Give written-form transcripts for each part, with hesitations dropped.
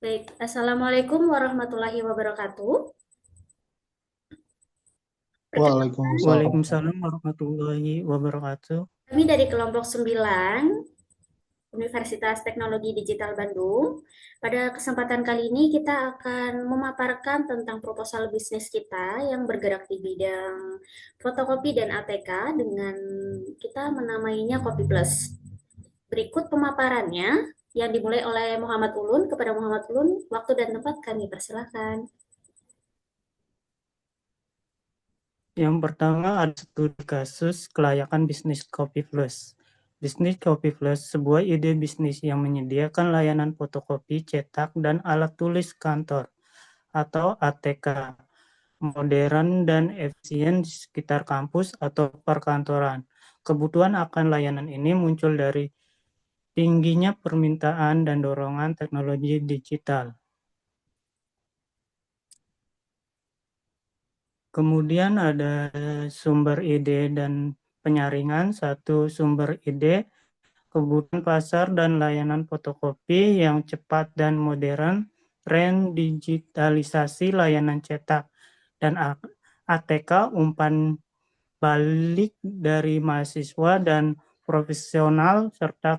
Baik, Assalamualaikum warahmatullahi wabarakatuh. Perkenalkan, Waalaikumsalam. Waalaikumsalam warahmatullahi wabarakatuh. kami dari kelompok 9 Universitas Teknologi Digital Bandung. Pada kesempatan kali ini kita akan memaparkan tentang proposal bisnis kita yang bergerak di bidang fotokopi dan ATK dengan kita menamainya Kopi Plus. Berikut pemaparannya yang dimulai oleh Muhammad Ulun. Kepada Muhammad Ulun, waktu dan tempat kami persilahkan. Yang pertama ada studi kasus kelayakan bisnis Kopi Plus. Bisnis Kopi Plus sebuah ide bisnis yang menyediakan layanan fotokopi, cetak, dan alat tulis kantor atau ATK modern dan efisien di sekitar kampus atau perkantoran. Kebutuhan akan layanan ini muncul dari tingginya permintaan dan dorongan teknologi digital. Kemudian ada sumber ide dan penyaringan. Satu, sumber ide, kebutuhan pasar dan layanan fotokopi yang cepat dan modern, tren digitalisasi layanan cetak, dan ATK umpan balik dari mahasiswa dan profesional, serta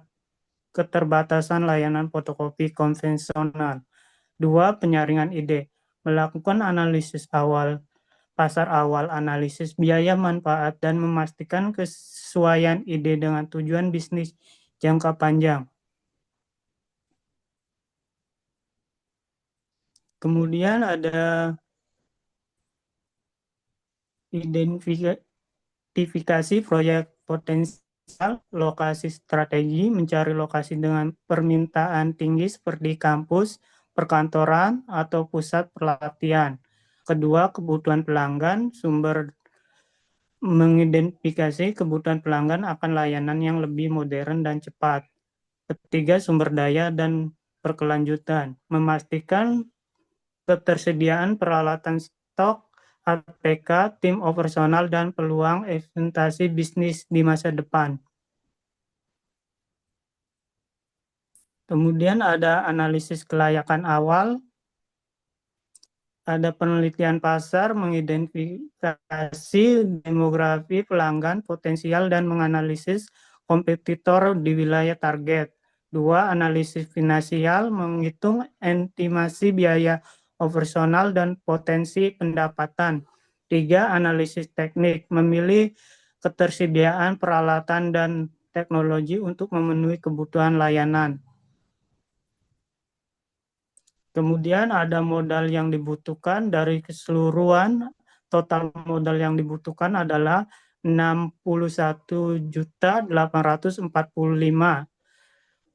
keterbatasan layanan fotokopi konvensional. Dua, penyaringan ide, melakukan analisis awal pasar awal, analisis biaya manfaat, dan memastikan kesesuaian ide dengan tujuan bisnis jangka panjang. Kemudian ada identifikasi proyek potensial, lokasi strategi, mencari lokasi dengan permintaan tinggi seperti kampus, perkantoran, atau pusat pelatihan. Kedua, kebutuhan pelanggan, mengidentifikasi kebutuhan pelanggan akan layanan yang lebih modern dan cepat. Ketiga, sumber daya dan berkelanjutan. Memastikan ketersediaan peralatan stok, APK, tim operasional, dan peluang investasi bisnis di masa depan. Kemudian ada analisis kelayakan awal, ada penelitian pasar, mengidentifikasi demografi pelanggan potensial dan menganalisis kompetitor di wilayah target. Dua, analisis finansial, menghitung estimasi biaya operasional dan potensi pendapatan. Tiga, analisis teknik, memilih ketersediaan peralatan dan teknologi untuk memenuhi kebutuhan layanan. Kemudian ada modal yang dibutuhkan dari keseluruhan total modal yang dibutuhkan adalah 61.845.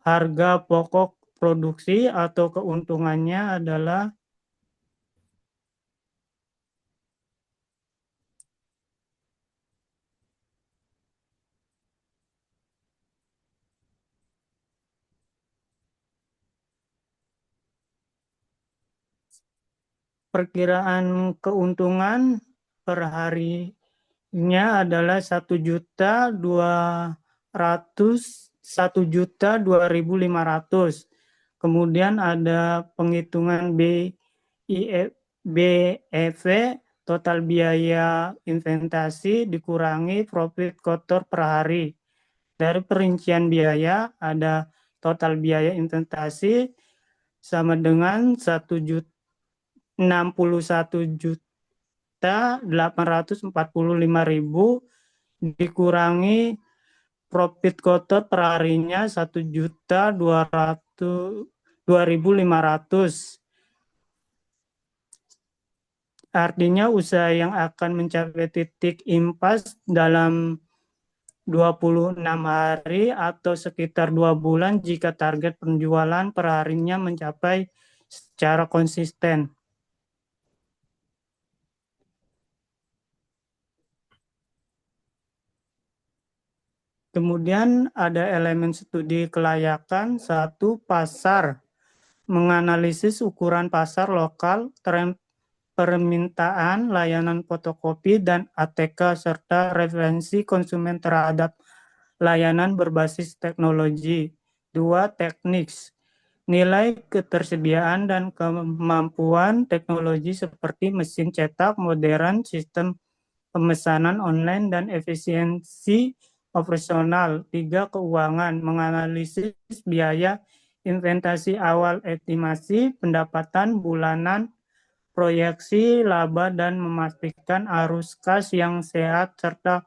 Harga pokok produksi atau keuntungannya adalah perkiraan keuntungan per harinya adalah 1.200.1.2.500. Kemudian ada penghitungan BEV, total biaya investasi dikurangi profit kotor per hari. Dari perincian biaya ada total biaya investasi sama dengan 61.845.000 dikurangi profit kotor per harinya 1.200.2.500. Artinya usaha yang akan mencapai titik impas dalam 26 hari atau sekitar 2 bulan jika target penjualan per harinya mencapai secara konsisten. Kemudian ada elemen studi kelayakan. Satu, pasar. Menganalisis ukuran pasar lokal, tren permintaan, layanan fotokopi, dan ATK, serta referensi konsumen terhadap layanan berbasis teknologi. Dua, teknik. Nilai ketersediaan dan kemampuan teknologi seperti mesin cetak modern, sistem pemesanan online, dan efisiensi operasional. 3. Keuangan, menganalisis biaya investasi awal, estimasi pendapatan bulanan, proyeksi laba, dan memastikan arus kas yang sehat serta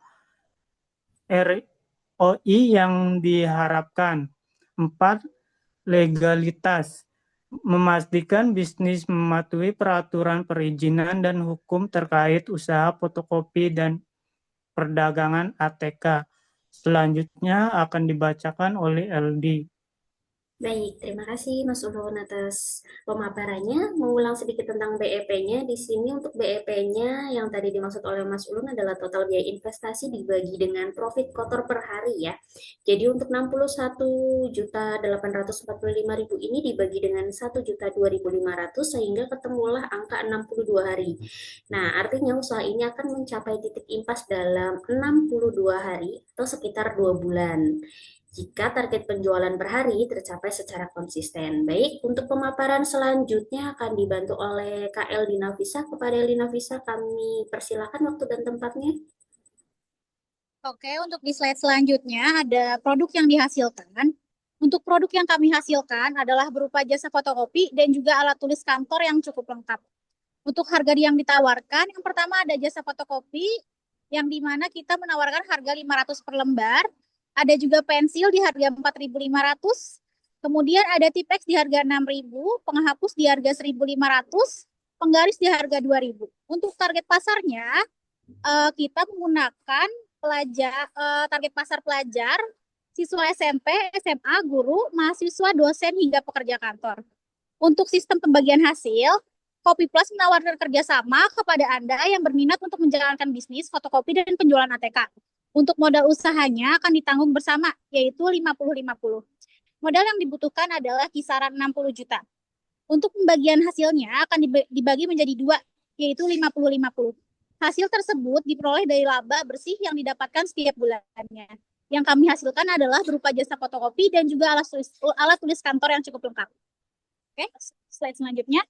ROI yang diharapkan. 4. Legalitas, memastikan bisnis mematuhi peraturan perizinan dan hukum terkait usaha fotokopi dan perdagangan ATK. Selanjutnya akan dibacakan oleh LD. Baik, terima kasih Mas Ulun atas pemaparannya. Mengulang sedikit tentang BEP-nya. Di sini untuk BEP-nya yang tadi dimaksud oleh Mas Ulun adalah total biaya investasi dibagi dengan profit kotor per hari ya. Jadi untuk 61.845.000 ini dibagi dengan 1.02.500 sehingga ketemulah angka 62 hari. Nah, artinya usaha ini akan mencapai titik impas dalam 62 hari atau sekitar 2 bulan jika target penjualan per hari tercapai secara konsisten. Baik, untuk pemaparan selanjutnya akan dibantu oleh KL Dinavisa. Kepada Dinavisa kami persilakan waktu dan tempatnya. Oke, untuk di slide selanjutnya ada produk yang dihasilkan. Untuk produk yang kami hasilkan adalah berupa jasa fotokopi dan juga alat tulis kantor yang cukup lengkap. Untuk harga yang ditawarkan, yang pertama ada jasa fotokopi yang dimana kita menawarkan harga 500 per lembar. Ada juga pensil di harga 4.500. Kemudian ada Tipex di harga 6.000, penghapus di harga 1.500, penggaris di harga 2.000. Untuk target pasarnya, kita menggunakan target pasar pelajar, siswa SMP, SMA, guru, mahasiswa, dosen, hingga pekerja kantor. Untuk sistem pembagian hasil, Kopi Plus menawarkan kerjasama kepada Anda yang berminat untuk menjalankan bisnis fotokopi dan penjualan ATK. Untuk modal usahanya akan ditanggung bersama, yaitu 50-50. Modal yang dibutuhkan adalah kisaran 60 juta. Untuk pembagian hasilnya akan dibagi menjadi 2, yaitu 50-50. Hasil tersebut diperoleh dari laba bersih yang didapatkan setiap bulannya. Yang kami hasilkan adalah berupa jasa fotokopi dan juga alat tulis kantor yang cukup lengkap. Oke, slide selanjutnya.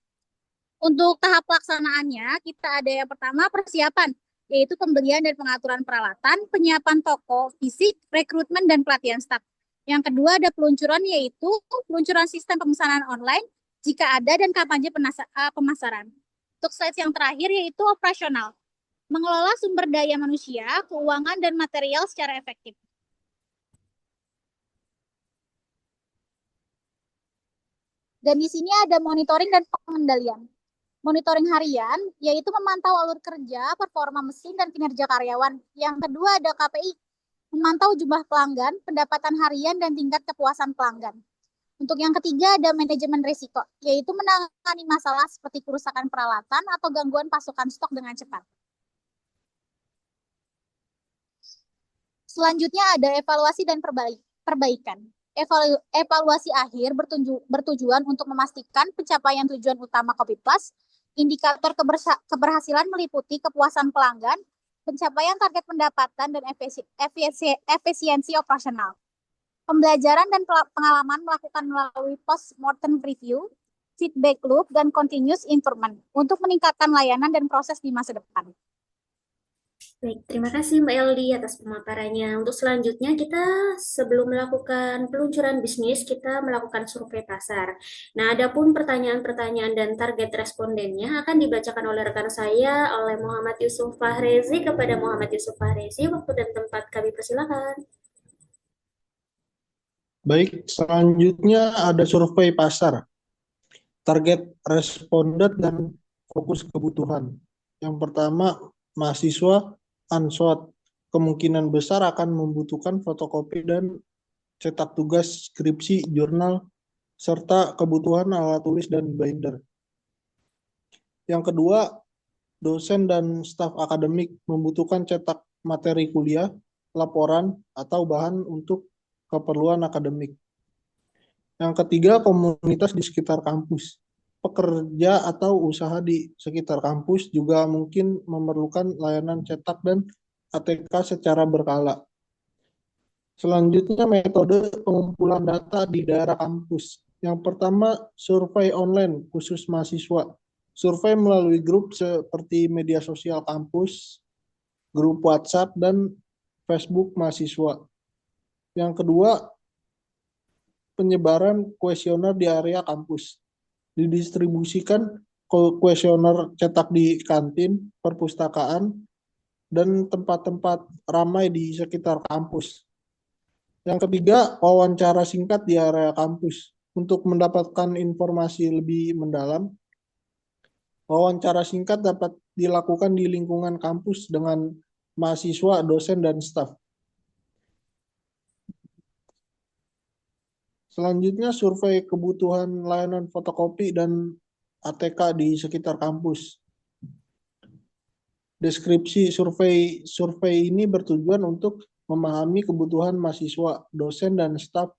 Untuk tahap pelaksanaannya, kita ada yang pertama persiapan, yaitu pembelian dan pengaturan peralatan, penyiapan toko, fisik, rekrutmen, dan pelatihan staf. Yang kedua ada peluncuran, yaitu peluncuran sistem pemesanan online, jika ada, dan kampanye pemasaran. Untuk slide yang terakhir yaitu operasional, mengelola sumber daya manusia, keuangan, dan material secara efektif. Dan di sini ada monitoring dan pengendalian. Monitoring harian, yaitu memantau alur kerja, performa mesin, dan kinerja karyawan. Yang kedua ada KPI, memantau jumlah pelanggan, pendapatan harian, dan tingkat kepuasan pelanggan. Untuk yang ketiga ada manajemen risiko, yaitu menangani masalah seperti kerusakan peralatan atau gangguan pasokan stok dengan cepat. Selanjutnya ada evaluasi dan perbaikan. Evaluasi akhir bertujuan untuk memastikan pencapaian tujuan utama Kopi Plus. Indikator keberhasilan meliputi kepuasan pelanggan, pencapaian target pendapatan, dan efisiensi operasional. Pembelajaran dan pengalaman melakukan melalui post-mortem review, feedback loop, dan continuous improvement untuk meningkatkan layanan dan proses di masa depan. Baik, terima kasih Mbak Eldi atas pemaparannya. Untuk selanjutnya kita sebelum melakukan peluncuran bisnis, kita melakukan survei pasar. Nah, adapun pertanyaan-pertanyaan dan target respondennya akan dibacakan oleh rekan saya, oleh Muhammad Yusuf Fahrezi. Kepada Muhammad Yusuf Fahrezi, waktu dan tempat kami persilakan. Baik, selanjutnya ada survei pasar. Target responden dan fokus kebutuhan. Yang pertama, mahasiswa Answat kemungkinan besar akan membutuhkan fotokopi dan cetak tugas, skripsi, jurnal, serta kebutuhan alat tulis dan binder. Yang kedua, dosen dan staf akademik membutuhkan cetak materi kuliah, laporan, atau bahan untuk keperluan akademik. Yang ketiga, komunitas di sekitar kampus. Pekerja atau usaha di sekitar kampus juga mungkin memerlukan layanan cetak dan ATK secara berkala. Selanjutnya, metode pengumpulan data di daerah kampus. Yang pertama, survei online khusus mahasiswa. Survei melalui grup seperti media sosial kampus, grup WhatsApp, dan Facebook mahasiswa. Yang kedua, penyebaran kuesioner di area kampus. Didistribusikan kuesioner cetak di kantin, perpustakaan, dan tempat-tempat ramai di sekitar kampus. Yang ketiga, wawancara singkat di area kampus. Untuk mendapatkan informasi lebih mendalam, wawancara singkat dapat dilakukan di lingkungan kampus dengan mahasiswa, dosen, dan staf. Selanjutnya, survei kebutuhan layanan fotokopi dan ATK di sekitar kampus. Deskripsi survei ini bertujuan untuk memahami kebutuhan mahasiswa, dosen, dan staf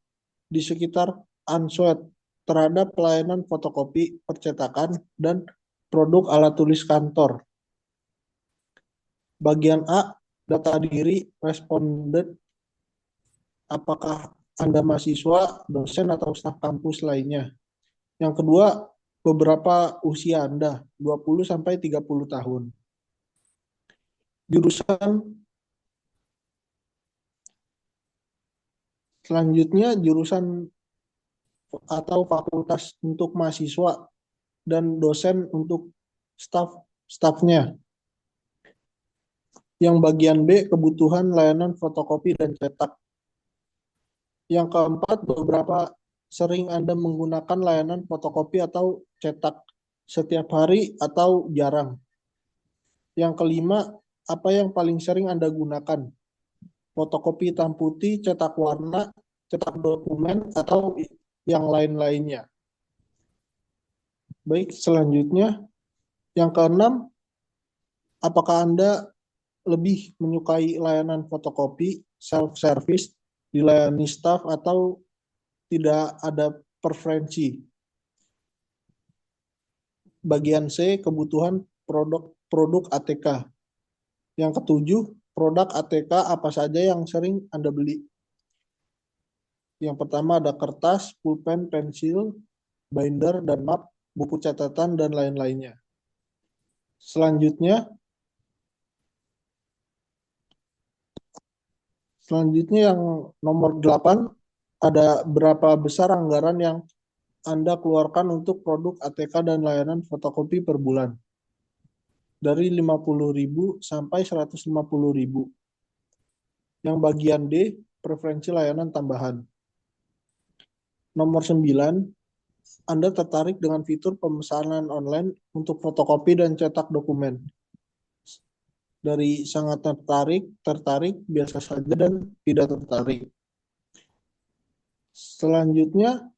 di sekitar Answet terhadap pelayanan fotokopi, percetakan, dan produk alat tulis kantor. Bagian A, data diri responden, apakah Anda mahasiswa, dosen, atau staf kampus lainnya. Yang kedua, beberapa usia Anda, 20-30 tahun. Selanjutnya, jurusan atau fakultas untuk mahasiswa dan dosen untuk stafnya. Yang bagian B, kebutuhan layanan fotokopi dan cetak. Yang keempat, beberapa sering Anda menggunakan layanan fotokopi atau cetak setiap hari atau jarang. Yang kelima, apa yang paling sering Anda gunakan? Fotokopi hitam putih, cetak warna, cetak dokumen, atau yang lain-lainnya. Baik, selanjutnya yang keenam, apakah Anda lebih menyukai layanan fotokopi, self-service, dilayani staf, atau tidak ada preferensi? Bagian C, kebutuhan produk ATK. Yang ketujuh, produk ATK apa saja yang sering Anda beli? Yang pertama ada kertas, pulpen, pensil, binder, dan map, buku catatan, dan lain-lainnya. Selanjutnya yang nomor 8, ada berapa besar anggaran yang Anda keluarkan untuk produk ATK dan layanan fotokopi per bulan? Dari 50.000 sampai 150.000. Yang bagian D, preferensi layanan tambahan. Nomor 9, Anda tertarik dengan fitur pemesanan online untuk fotokopi dan cetak dokumen. Dari sangat tertarik, biasa saja, dan tidak tertarik. Selanjutnya,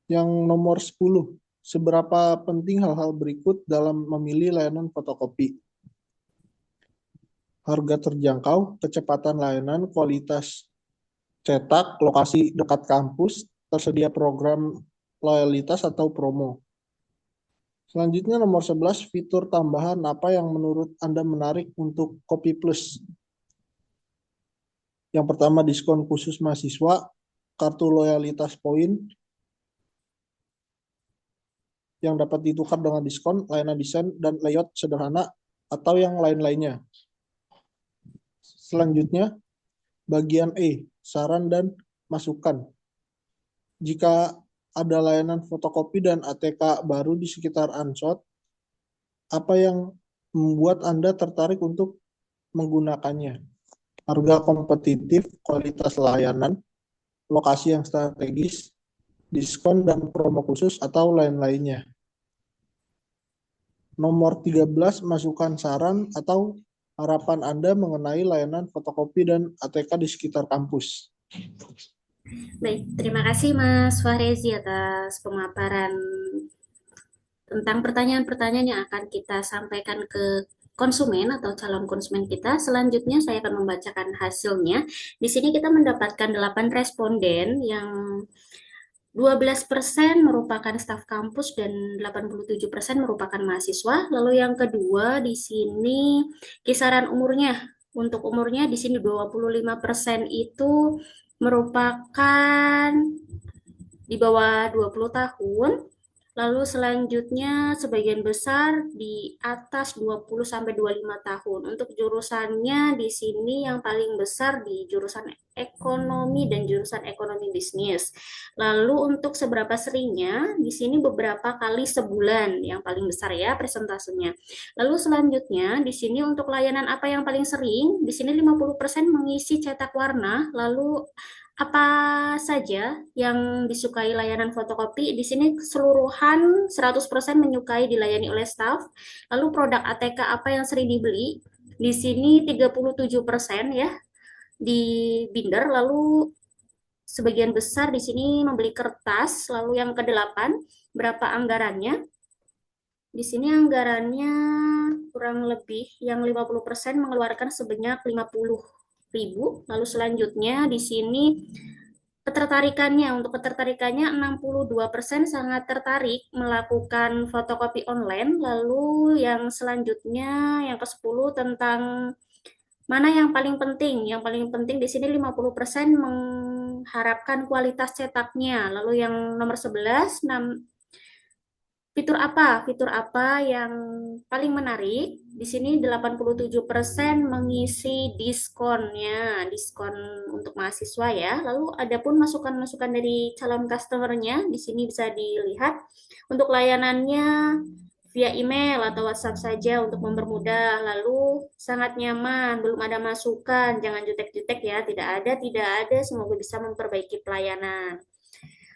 yang nomor 10, seberapa penting hal-hal berikut dalam memilih layanan fotokopi? Harga terjangkau, kecepatan layanan, kualitas cetak, lokasi dekat kampus, tersedia program loyalitas atau promo. Selanjutnya nomor 11, fitur tambahan apa yang menurut Anda menarik untuk Kopi Plus? Yang pertama, diskon khusus mahasiswa, kartu loyalitas poin yang dapat ditukar dengan diskon, layanan desain dan layout sederhana, atau yang lain-lainnya. Selanjutnya, bagian E, saran dan masukan. Jika ada layanan fotokopi dan ATK baru di sekitar Answet, apa yang membuat Anda tertarik untuk menggunakannya? Harga kompetitif, kualitas layanan, lokasi yang strategis, diskon dan promo khusus, atau lain-lainnya. Nomor 13, masukan saran atau harapan Anda mengenai layanan fotokopi dan ATK di sekitar kampus. Baik, terima kasih Mas Fahrezi atas pemaparan tentang pertanyaan-pertanyaan yang akan kita sampaikan ke konsumen atau calon konsumen kita. Selanjutnya saya akan membacakan hasilnya. Di sini kita mendapatkan 8 responden yang 12% merupakan staf kampus dan 87% merupakan mahasiswa. Lalu yang kedua di sini kisaran umurnya. Untuk umurnya di sini 25% itu merupakan di bawah 20 tahun. Lalu selanjutnya sebagian besar di atas 20 sampai 25 tahun. Untuk jurusannya di sini yang paling besar di jurusan ekonomi dan jurusan ekonomi bisnis. Lalu untuk seberapa seringnya di sini beberapa kali sebulan yang paling besar ya presentasenya. Lalu selanjutnya di sini untuk layanan apa yang paling sering? Di sini 50% mengisi cetak warna, lalu apa saja yang disukai layanan fotokopi? Di sini keseluruhan 100% menyukai dilayani oleh staf. Lalu produk ATK apa yang sering dibeli? Di sini 37% ya di binder, lalu sebagian besar di sini membeli kertas. Lalu yang ke-8, berapa anggarannya? Di sini anggarannya kurang lebih yang 50% mengeluarkan sebanyak 50.000. Lalu selanjutnya di sini ketertarikannya, untuk ketertarikannya 62% sangat tertarik melakukan fotokopi online. Lalu yang selanjutnya yang ke-10 tentang mana yang paling penting? Yang paling penting di sini 50% mengharapkan kualitas cetaknya. Lalu yang nomor 11, fitur apa? Fitur apa yang paling menarik? Di sini 87% mengisi diskonnya, diskon untuk mahasiswa ya. Lalu adapun masukan-masukan dari calon customernya, di sini bisa dilihat untuk layanannya via email atau WhatsApp saja untuk mempermudah. Lalu sangat nyaman, belum ada masukan, jangan jutek-jutek ya, tidak ada, semoga bisa memperbaiki pelayanan.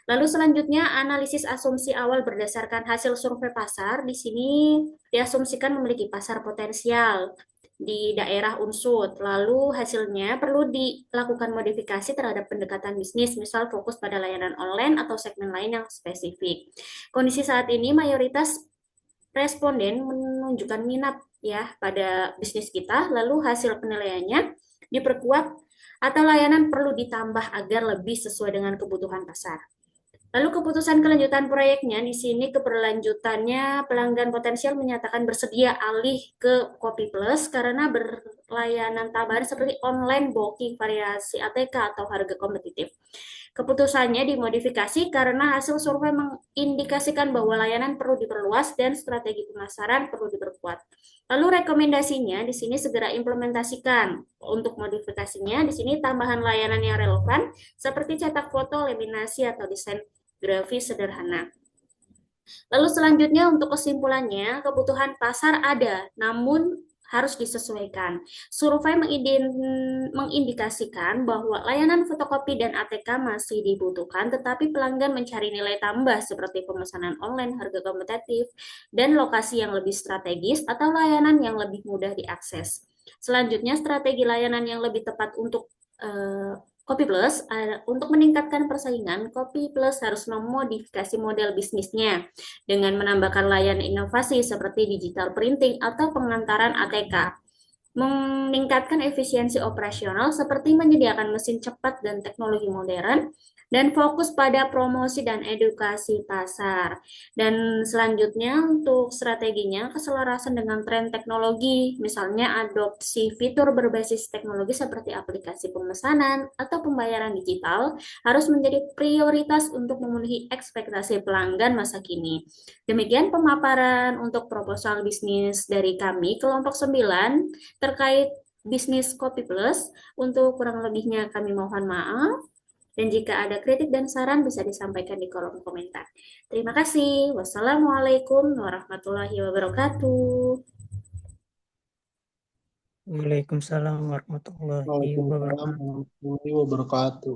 Lalu selanjutnya analisis asumsi awal berdasarkan hasil survei pasar. Di sini diasumsikan memiliki pasar potensial di daerah Unsut. Lalu hasilnya perlu dilakukan modifikasi terhadap pendekatan bisnis, misal fokus pada layanan online atau segmen lain yang spesifik. Kondisi saat ini mayoritas responden menunjukkan minat ya pada bisnis kita, lalu hasil penilaiannya diperkuat atau layanan perlu ditambah agar lebih sesuai dengan kebutuhan pasar. Lalu keputusan kelanjutan proyeknya, di sini keberlanjutannya pelanggan potensial menyatakan bersedia alih ke Kopi Plus karena berlayanan tambahan seperti online booking, variasi ATK, atau harga kompetitif. Keputusannya dimodifikasi karena hasil survei mengindikasikan bahwa layanan perlu diperluas dan strategi pemasaran perlu diperkuat. Lalu rekomendasinya di sini segera implementasikan. Untuk modifikasinya di sini tambahan layanan yang relevan seperti cetak foto, laminasi, atau desain grafis sederhana. Lalu selanjutnya untuk kesimpulannya, kebutuhan pasar ada, namun harus disesuaikan. Survei mengindikasikan bahwa layanan fotokopi dan ATK masih dibutuhkan, tetapi pelanggan mencari nilai tambah seperti pemesanan online, harga kompetitif, dan lokasi yang lebih strategis atau layanan yang lebih mudah diakses. Selanjutnya, strategi layanan yang lebih tepat untuk Kopi Plus, untuk meningkatkan persaingan, Kopi Plus harus memodifikasi model bisnisnya dengan menambahkan layanan inovasi seperti digital printing atau pengantaran ATK, meningkatkan efisiensi operasional seperti menyediakan mesin cepat dan teknologi modern, dan fokus pada promosi dan edukasi pasar. Dan selanjutnya untuk strateginya keselarasan dengan tren teknologi, misalnya adopsi fitur berbasis teknologi seperti aplikasi pemesanan atau pembayaran digital harus menjadi prioritas untuk memenuhi ekspektasi pelanggan masa kini. Demikian pemaparan untuk proposal bisnis dari kami kelompok 9 terkait bisnis Kopi Plus. Untuk kurang lebihnya kami mohon maaf. Dan jika ada kritik dan saran bisa disampaikan di kolom komentar. Terima kasih. Wassalamualaikum warahmatullahi wabarakatuh. Waalaikumsalam warahmatullahi Waalaikumsalam wabarakatuh. warahmatullahi wabarakatuh.